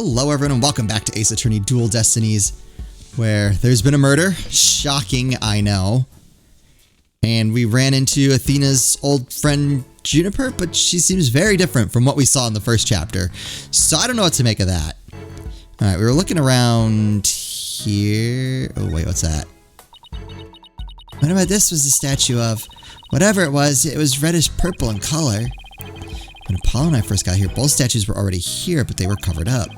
Hello everyone and welcome back to Ace Attorney Dual Destinies, where there's been a murder. Shocking, I know. And we ran into Athena's old friend Juniper, but she seems very different from what we saw in the first chapter. So I don't know what to make of that. Alright, we were looking around here. Oh wait, what's that? What about this was a statue of? Whatever it was reddish purple in color. When Apollo and I first got here, both statues were already here, but they were covered up.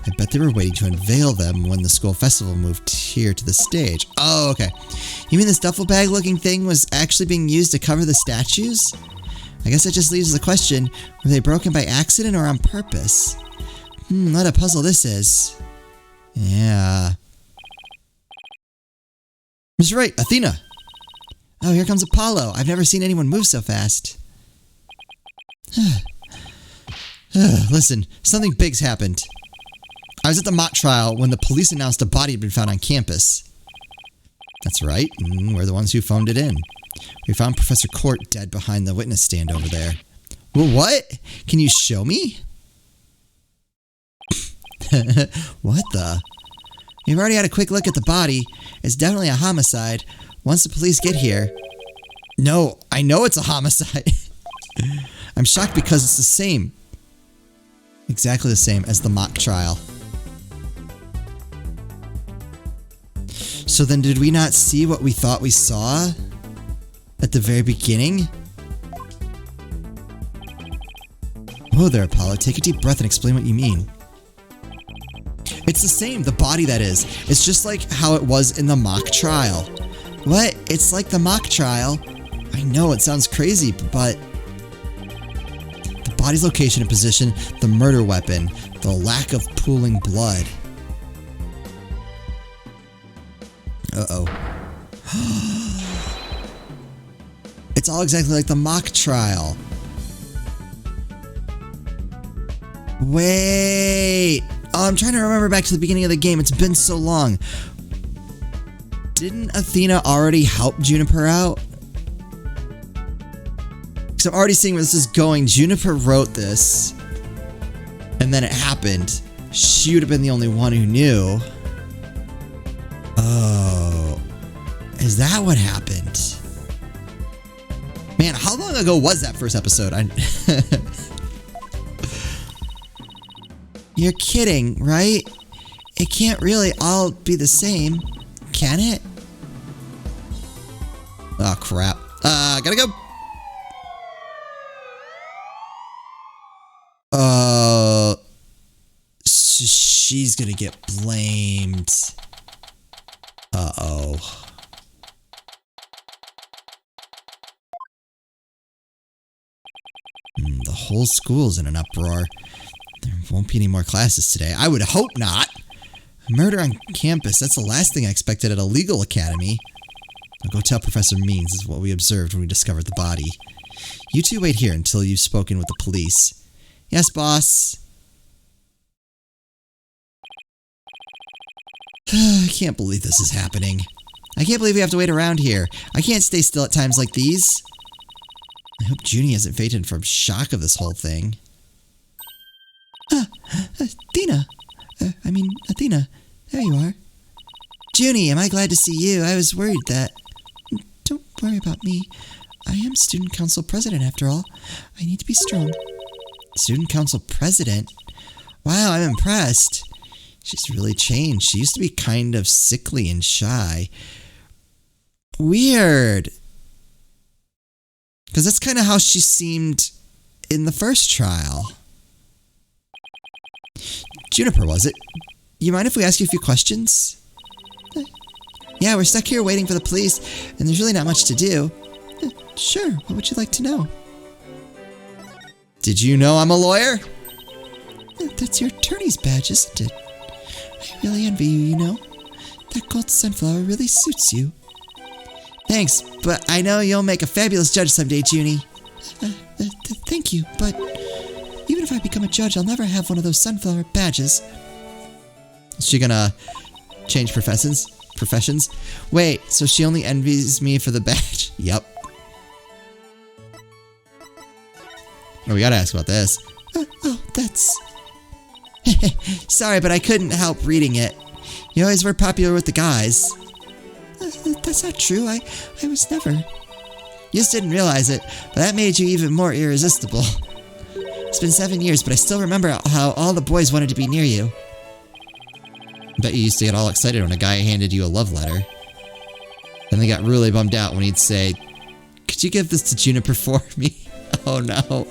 I bet they were waiting to unveil them when the school festival moved here to the stage. Oh, okay. You mean this duffel bag looking thing was actually being used to cover the statues? I guess that just leaves the question, were they broken by accident or on purpose? What a puzzle this is. Yeah. Mr. Wright, Athena! Oh, here comes Apollo. I've never seen anyone move so fast. Listen, something big's happened. I was at the mock trial when the police announced a body had been found on campus. That's right, we're the ones who phoned it in. We found Professor Court dead behind the witness stand over there. Well, what? Can you show me? What the? We've already had a quick look at the body. It's definitely a homicide. Once the police get here... No, I know it's a homicide. I'm shocked because it's the same. Exactly the same as the mock trial. So then did we not see what we thought we saw at the very beginning? Whoa there, Apollo. Take a deep breath and explain what you mean. It's the same, the body that is. It's just like how it was in the mock trial. What? It's like the mock trial? I know, it sounds crazy, but... the body's location and position, the murder weapon, the lack of pooling blood. Uh-oh. It's all exactly like the mock trial. Wait! Oh, I'm trying to remember back to the beginning of the game. It's been so long. Didn't Athena already help Juniper out? Because I'm already seeing where this is going. Juniper wrote this. And then it happened. She would have been the only one who knew. Oh. Is that what happened? Man, how long ago was that first episode? You're kidding, right? It can't really all be the same, can it? Oh, crap. Gotta go. She's gonna get blamed. Uh-oh. The whole school's in an uproar. There won't be any more classes today. I would hope not. Murder on campus, that's the last thing I expected at a legal academy. I'll go tell Professor Means is what we observed when we discovered the body. You two wait here until you've spoken with the police. Yes, boss. I can't believe this is happening. I can't believe we have to wait around here. I can't stay still at times like these. I hope Junie hasn't fainted from shock of this whole thing. Athena. Athena. There you are. Junie, am I glad to see you? I was worried that... Don't worry about me. I am student council president after all. I need to be strong. Student council president? Wow, I'm impressed. She's really changed. She used to be kind of sickly and shy. Weird. Because that's kind of how she seemed in the first trial. Juniper, was it? You mind if we ask you a few questions? Yeah, we're stuck here waiting for the police, and there's really not much to do. Sure, what would you like to know? Did you know I'm a lawyer? That's your attorney's badge, isn't it? I really envy you, you know. That gold sunflower really suits you. Thanks, but I know you'll make a fabulous judge someday, Junie. Thank you, but even if I become a judge, I'll never have one of those sunflower badges. Is she gonna change professions? Wait, so she only envies me for the badge? Yep. Oh, we gotta ask about this. Oh, that's... Sorry, but I couldn't help reading it. You always were popular with the guys. That's not true. I was never. You just didn't realize it, but that made you even more irresistible. It's been 7 years, but I still remember how all the boys wanted to be near you. I bet you used to get all excited when a guy handed you a love letter. Then they got really bummed out when he'd say, "Could you give this to Juniper for me?" Oh no.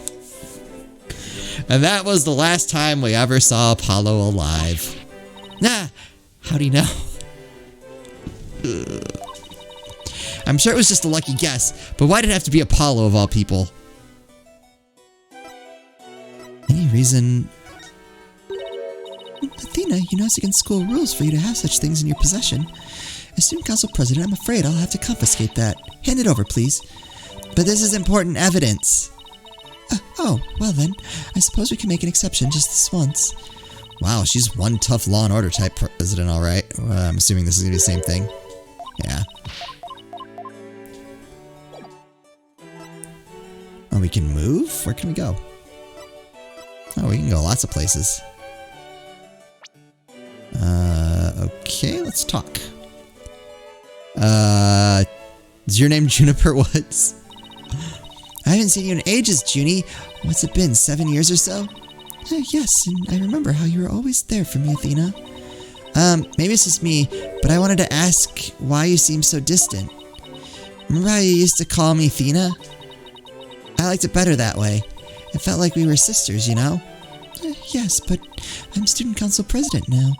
And that was the last time we ever saw Apollo alive. Nah, how do you know? Ugh. I'm sure it was just a lucky guess, but why did it have to be Apollo of all people? Any reason? Athena, you know it's against school rules for you to have such things in your possession. As student council president, I'm afraid I'll have to confiscate that. Hand it over, please. But this is important evidence. Oh, well then, I suppose we can make an exception just this once. Wow, she's one tough law and order type president, alright. I'm assuming this is going to be the same thing. Yeah. Oh, we can move? Where can we go? Oh, we can go lots of places. Okay, let's talk. Is your name Juniper Woods? I haven't seen you in ages, Junie. What's it been, 7 years or so? Yes, and I remember how you were always there for me, Athena. Maybe it's just me, but I wanted to ask why you seem so distant. Remember how you used to call me Athena? I liked it better that way. It felt like we were sisters, you know? Yes, but I'm student council president now,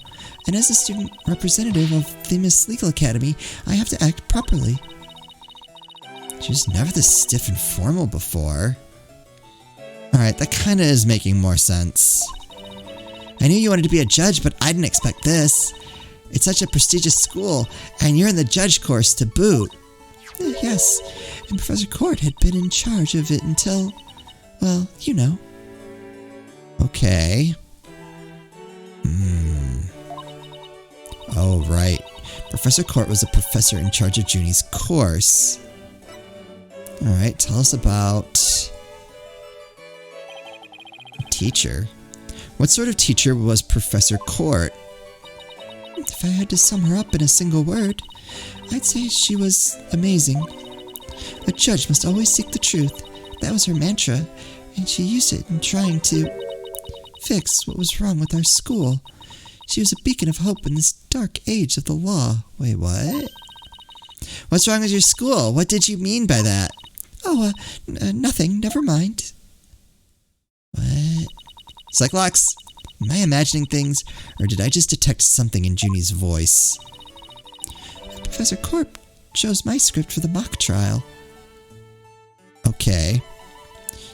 and as a student representative of Themis Legal Academy, I have to act properly. She was never this stiff and formal before. Alright, that kinda is making more sense. I knew you wanted to be a judge, but I didn't expect this. It's such a prestigious school, and you're in the judge course to boot. Yes, and Professor Court had been in charge of it until, well, you know. Okay. Oh, right. Professor Court was a professor in charge of Junie's course. Alright, tell us about... teacher. What sort of teacher was Professor Court? If I had to sum her up in a single word, I'd say she was amazing. A judge must always seek the truth. That was her mantra, and she used it in trying to fix what was wrong with our school. She was a beacon of hope in this dark age of the law. Wait, what? What's wrong with your school? What did you mean by that? Oh, nothing. Never mind. What? Cyclox, am I imagining things, or did I just detect something in Junie's voice? Professor Corp chose my script for the mock trial. Okay.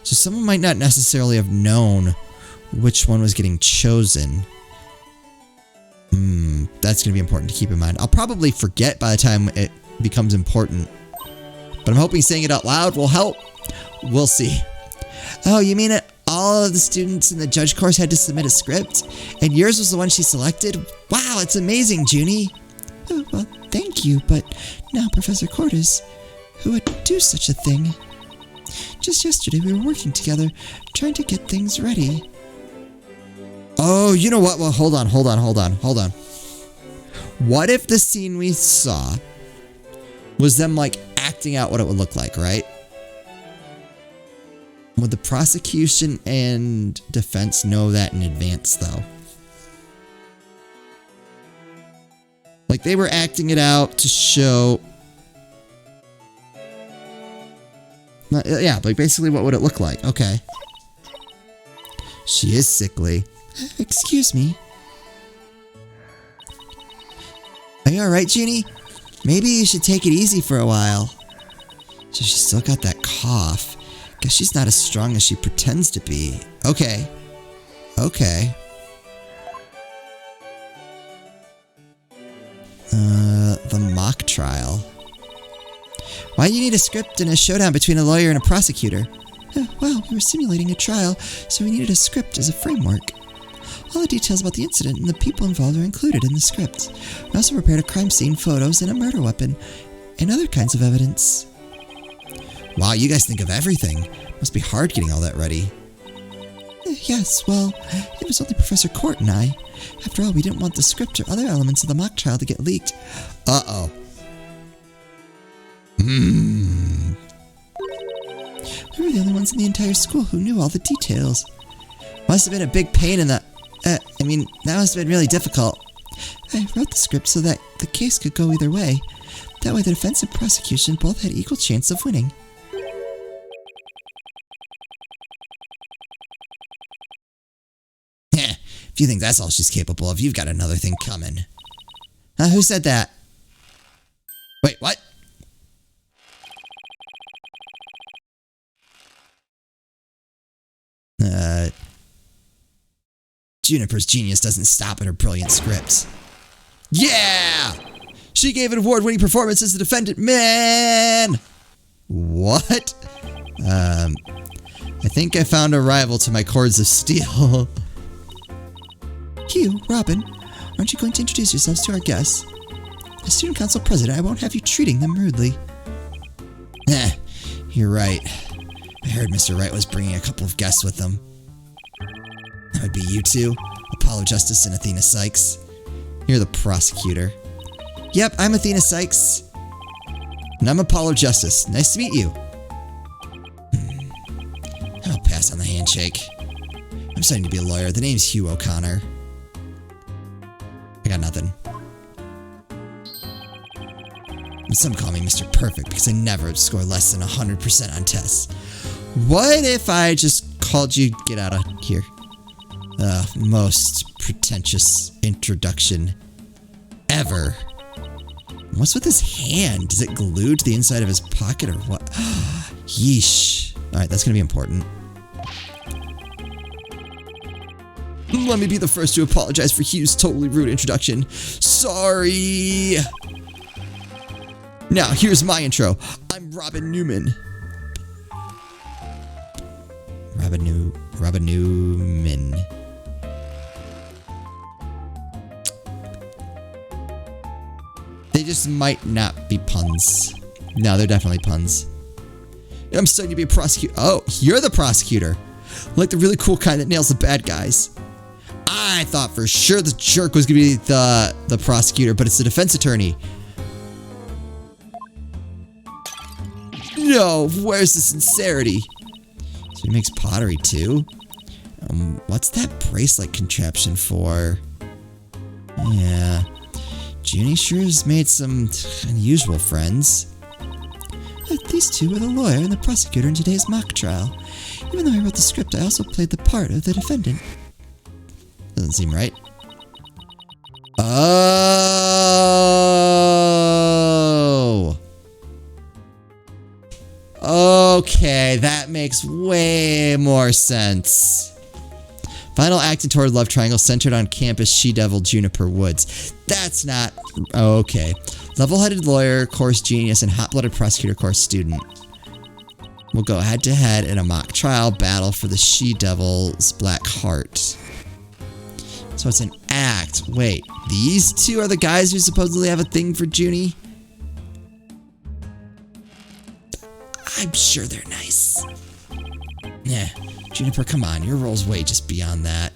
So someone might not necessarily have known which one was getting chosen. That's going to be important to keep in mind. I'll probably forget by the time it becomes important. But I'm hoping saying it out loud will help. We'll see. Oh, you mean it? All of the students in the judge course had to submit a script? And yours was the one she selected? Wow, it's amazing, Junie. Oh, well, thank you, but now Professor Cordes, who would do such a thing? Just yesterday we were working together, trying to get things ready. Oh, you know what? Well, hold on. What if the scene we saw was them, like, acting out what it would look like, right? Would the prosecution and defense know that in advance, though? Like, they were acting it out to show... yeah, like, basically what would it look like? Okay. She is sickly. Excuse me. Are you alright, Junie? Maybe you should take it easy for a while. So she's still got that cough. Guess she's not as strong as she pretends to be. Okay. Okay. The mock trial. Why do you need a script and a showdown between a lawyer and a prosecutor? Well, we were simulating a trial, so we needed a script as a framework. All the details about the incident and the people involved are included in the script. We also prepared a crime scene, photos, and a murder weapon, and other kinds of evidence. Wow, you guys think of everything. Must be hard getting all that ready. Yes, well, it was only Professor Court and I. After all, we didn't want the script or other elements of the mock trial to get leaked. Uh-oh. We were the only ones in the entire school who knew all the details. Must have been a big pain in the... that must have been really difficult. I wrote the script so that the case could go either way. That way the defense and prosecution both had equal chance of winning. If you think that's all she's capable of, you've got another thing coming. Who said that? Wait, what? Juniper's genius doesn't stop at her brilliant script. Yeah! She gave an award-winning performance as the defendant, man! What? I think I found a rival to my cords of steel. Hugh, Robin, aren't you going to introduce yourselves to our guests? As student council president, I won't have you treating them rudely. You're right. I heard Mr. Wright was bringing a couple of guests with him. That would be you two, Apollo Justice and Athena Sykes. You're the prosecutor. Yep, I'm Athena Sykes. And I'm Apollo Justice. Nice to meet you. I'll pass on the handshake. I'm starting to be a lawyer. The name's Hugh O'Connor. I got nothing. And some call me Mr. Perfect because I never score less than 100% on tests. What if I just called you get out of here? Most pretentious introduction ever. What's with his hand? Is it glued to the inside of his pocket or what? Yeesh. Alright, that's gonna be important. Let me be the first to apologize for Hugh's totally rude introduction. Sorry! Now, here's my intro. I'm Robin Newman. Robin Newman. They just might not be puns. No, they're definitely puns. I'm studying to be a prosecutor. Oh, you're the prosecutor. Like the really cool kind that nails the bad guys. I thought for sure the jerk was going to be the prosecutor, but it's the defense attorney. No, where's the sincerity? So he makes pottery too? What's that bracelet contraption for? Yeah. Junie sure has made some unusual friends. These two were the lawyer and the prosecutor in today's mock trial. Even though I wrote the script, I also played the part of the defendant. Doesn't seem right. Oh! Okay, that makes way more sense. Final act in Toward Love Triangle centered on campus she-devil Juniper Woods. That's not... Okay. Level-headed lawyer, course genius, and hot-blooded prosecutor course student will go head-to-head in a mock trial battle for the she-devil's black heart. So it's an act. Wait, these two are the guys who supposedly have a thing for Junie? I'm sure they're nice. Yeah, Juniper, come on, your role's way just beyond that.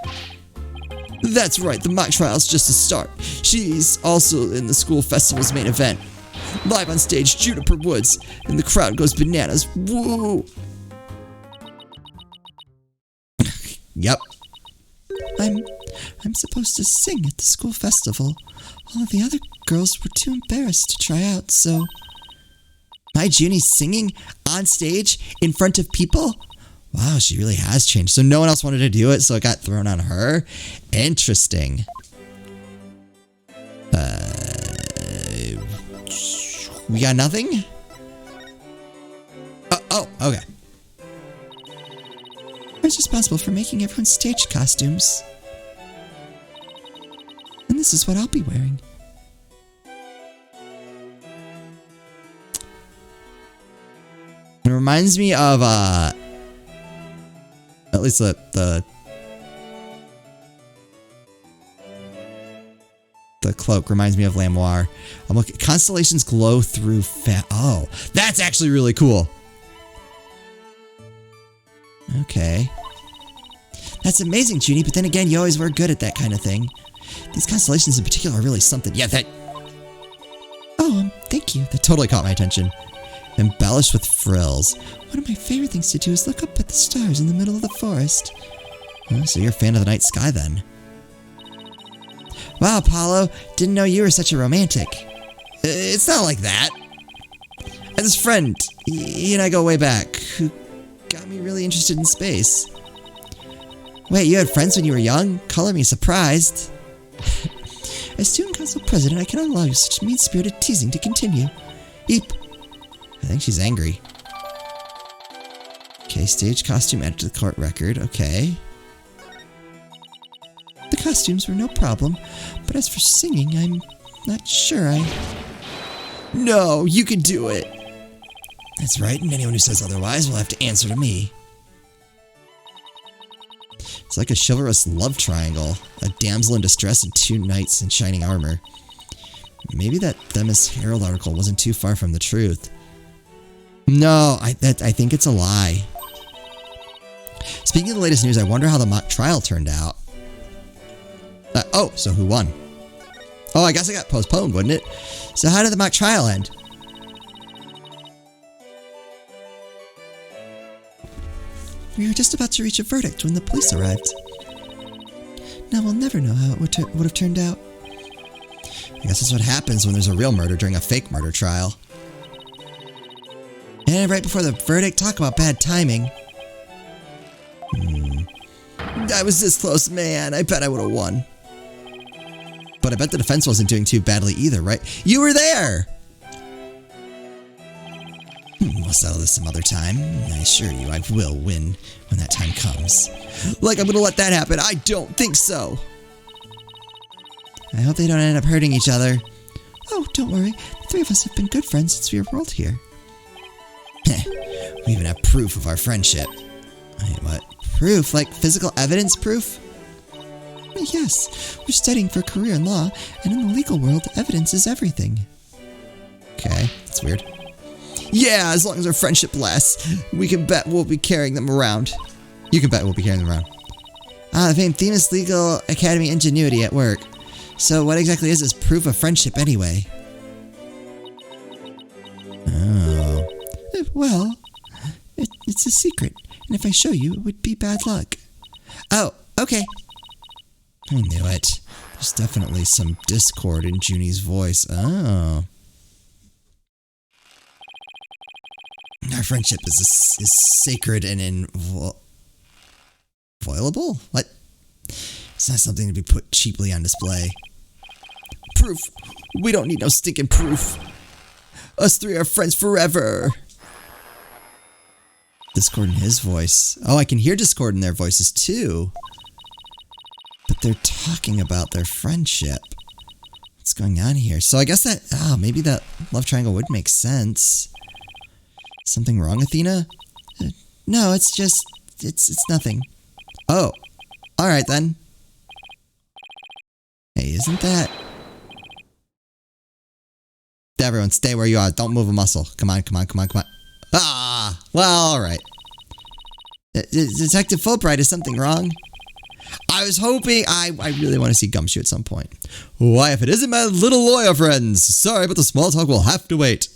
That's right, the mock trial's just a start. She's also in the school festival's main event. Live on stage, Juniper Woods, and the crowd goes bananas. Woo! Yep. I'm supposed to sing at the school festival. All of the other girls were too embarrassed to try out, so... My Junie's singing on stage in front of people? Wow, she really has changed. So no one else wanted to do it, so it got thrown on her? Interesting. We got nothing? Oh, okay. I was responsible for making everyone's stage costumes. And this is what I'll be wearing. It reminds me of, at least the cloak reminds me of Lamoire. I'm looking, constellations glow through oh, that's actually really cool. Okay. That's amazing, Junie, but then again, you always were good at that kind of thing. These constellations in particular are really something. Yeah, that Thank you. that totally caught my attention. Embellished with frills. One of my favorite things to do is look up at the stars in the middle of the forest. Oh, so you're a fan of the night sky then? Wow, Apollo, didn't know you were such a romantic. It's not like that. I have this friend, he and I go way back, who got me really interested in space. Wait, you had friends when you were young? Color me surprised. As student council president, I cannot allow you such mean-spirited teasing to continue. Eep. I think she's angry. Okay, stage costume added to the court record. Okay. The costumes were no problem, but as for singing, I'm not sure No, you can do it. That's right, and anyone who says otherwise will have to answer to me. It's like a chivalrous love triangle. A damsel in distress and two knights in shining armor. Maybe that Themis Herald article wasn't too far from the truth. No, I think it's a lie. Speaking of the latest news, I wonder how the mock trial turned out. So who won? Oh, I guess it got postponed, wouldn't it? So how did the mock trial end? We were just about to reach a verdict when the police arrived. Now we'll never know how it would have turned out. I guess that's what happens when there's a real murder during a fake murder trial. And right before the verdict, talk about bad timing. I was this close, man. I bet I would have won. But I bet the defense wasn't doing too badly either, right? You were there! We'll settle this some other time. I assure you I will win when that time comes. Like I'm gonna let that happen? I don't think so. I hope they don't end up hurting each other. Oh, don't worry. The three of us have been good friends since we were rolled here. We even have proof of our friendship. Wait, what? Proof? Like physical evidence proof? Yes. We're studying for a career in law, and in the legal world, evidence is everything. Okay, that's weird. Yeah, as long as our friendship lasts, we can bet we'll be carrying them around. You can bet we'll be carrying them around. The famed Themis Legal Academy ingenuity at work. So what exactly is this proof of friendship anyway? Oh. Well, it's a secret, and if I show you, it would be bad luck. Oh, okay. I knew it. There's definitely some discord in Junie's voice. Oh. Our friendship is sacred and inviolable? What? It's not something to be put cheaply on display. Proof! We don't need no stinking proof. Us three are friends forever. Discord in his voice. Oh, I can hear discord in their voices too. But they're talking about their friendship. What's going on here? So I guess that, maybe that love triangle would make sense. Something wrong, Athena? No, it's just, it's nothing. Oh, alright then. Hey, isn't that... Everyone, stay where you are. Don't move a muscle. Come on, come on, come on, come on. Ah! Well, alright. Detective Fulbright, is something wrong? I was hoping... I really want to see Gumshoe at some point. Why, if it isn't my little lawyer friends. Sorry, but the small talk will have to wait.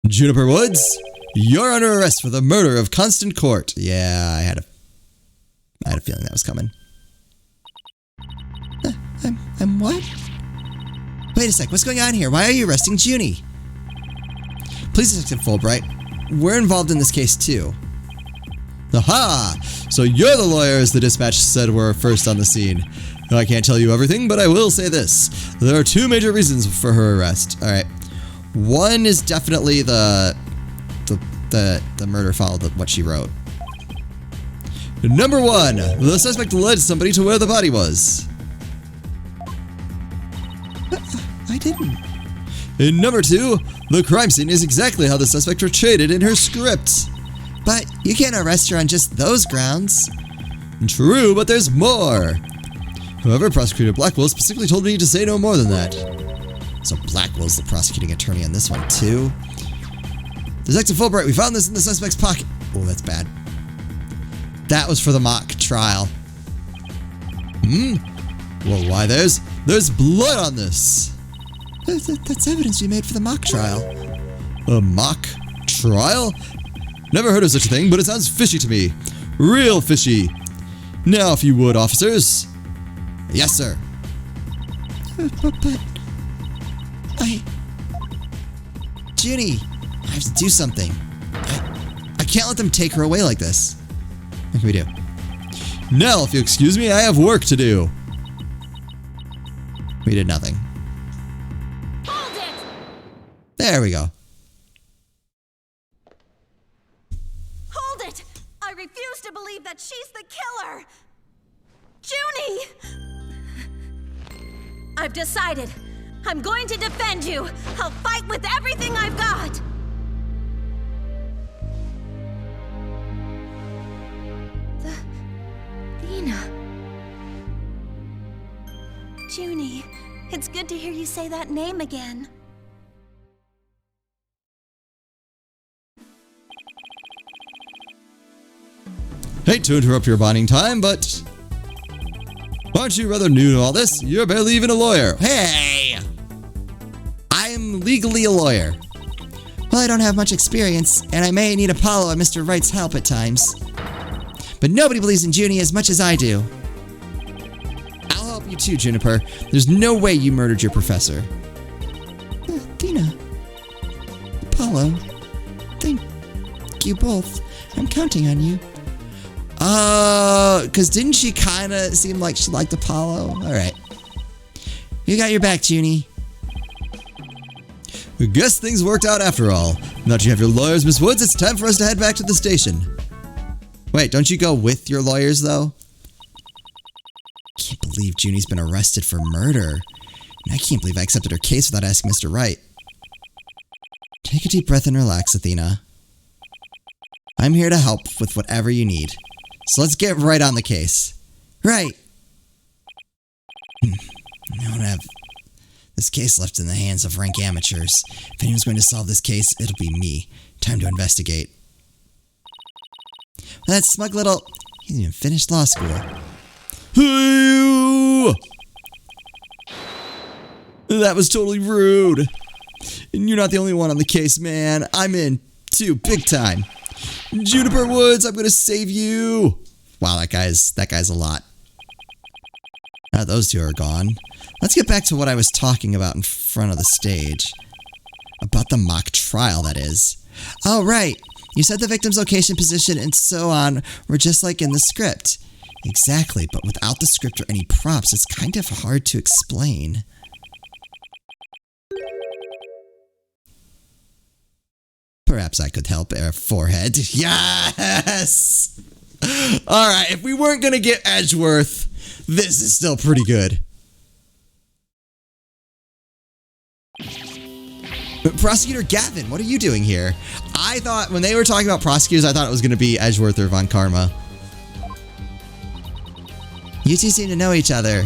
Juniper Woods, you're under arrest for the murder of Constant Court. Yeah, I had a feeling that was coming. I'm what? Wait a sec, what's going on here? Why are you arresting Junie? Please, Detective Fulbright, we're involved in this case too. Aha! So you're the lawyers the dispatch said were first on the scene. I can't tell you everything, but I will say this. There are two major reasons for her arrest. Alright. One is definitely the murder file, what she wrote. Number one, the suspect led somebody to where the body was. I didn't. And number two, the crime scene is exactly how the suspect portrayed it in her script. But you can't arrest her on just those grounds. True, but there's more. However, Prosecutor Blackwell specifically told me to say no more than that. So Blackwell's the prosecuting attorney on this one too. Detective Fulbright, we found this in the suspect's pocket. Oh, that's bad. That was for the mock trial. Well, why there's blood on this. That's evidence we made for the mock trial. A mock trial? Never heard of such a thing, but it sounds fishy to me. Real fishy. Now, if you would, officers. Yes, sir. But Junie, I have to do something. I can't let them take her away like this. What can we do? Nell, if you excuse me, I have work to do. We did nothing. Hold it! There we go. Hold it! I refuse to believe that she's the killer! Junie! I've decided. I'm going to defend you. I'll fight with everything I've got. Athena. Junie, it's good to hear you say that name again. Hate to interrupt your bonding time, but aren't you rather new to all this? You're barely even a lawyer. Hey! I'm legally a lawyer. Well, I don't have much experience, and I may need Apollo and Mr. Wright's help at times. But nobody believes in Junie as much as I do. I'll help you too, Juniper. There's no way you murdered your professor. Athena. Apollo. Thank you both. I'm counting on you. Because didn't she kind of seem like she liked Apollo? Alright. You got your back, Junie. I guess things worked out after all. Now that you have your lawyers, Miss Woods, it's time for us to head back to the station. Wait, don't you go with your lawyers, though? Can't believe Junie's been arrested for murder. And I can't believe I accepted her case without asking Mr. Wright. Take a deep breath and relax, Athena. I'm here to help with whatever you need. So let's get right on the case. Right. I don't have this case left in the hands of rank amateurs. If anyone's going to solve this case, it'll be me. Time to investigate. That smug little... He didn't even finish law school. That was totally rude. And you're not the only one on the case, man. I'm in, too, big time. Juniper Woods, I'm gonna save you. Wow, that guy's a lot. Now those two are gone. Let's get back to what I was talking about in front of the stage. About the mock trial, that is. Oh, right. You said the victim's location, position, and so on were just like in the script. Exactly, but without the script or any props, it's kind of hard to explain. Perhaps I could help, Forehead. Yes! Alright, if we weren't gonna get Edgeworth, this is still pretty good. Prosecutor Gavin, what are you doing here? I thought, when they were talking about prosecutors, I thought it was gonna be Edgeworth or Von Karma. You two seem to know each other.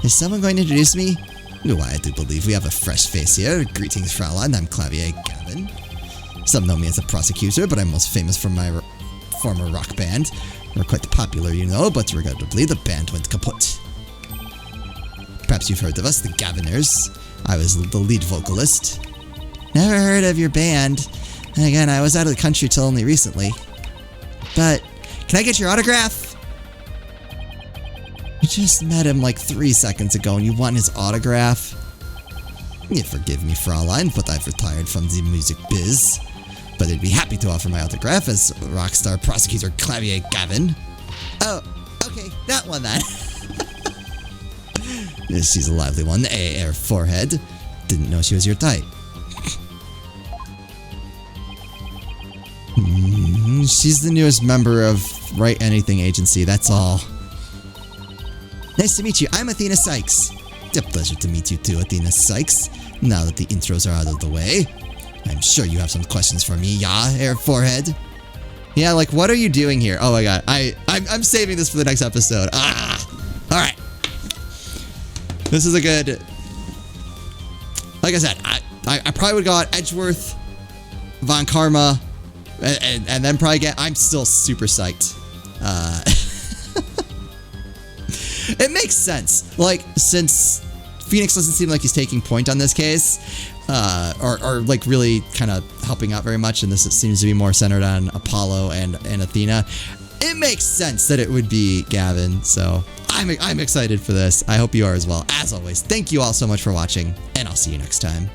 Is someone going to introduce me? No, I do believe we have a fresh face here. Greetings, Fraulein. I'm Clavier Gavin. Some know me as a prosecutor, but I'm most famous for my former rock band. We're quite popular, you know, but regrettably the band went kaput. Perhaps you've heard of us, the Gaviners. I was the lead vocalist. Never heard of your band. And again, I was out of the country till only recently. But, can I get your autograph? You just met him like 3 seconds ago and you want his autograph? You forgive me, Fraulein, but I've retired from the music biz. But I'd be happy to offer my autograph as rockstar prosecutor Clavier Gavin. Oh, okay, that one then. She's a lively one, Forehead. Didn't know she was your type. She's the newest member of Write Anything Agency, that's all. Nice to meet you. I'm Athena Sykes. It's a pleasure to meet you too, Athena Sykes. Now that the intros are out of the way, I'm sure you have some questions for me, yeah, Forehead? Yeah, like, what are you doing here? Oh my god, I'm saving this for the next episode. Alright. This is a good... Like I said, I probably would have got Edgeworth, Von Karma, and then probably get... I'm still super psyched. It makes sense. Like, since Phoenix doesn't seem like he's taking point on this case, or like really kind of helping out very much, and this seems to be more centered on Apollo and Athena, it makes sense that it would be Gavin. So I'm excited for this. I hope you are as well. As always, thank you all so much for watching, and I'll see you next time.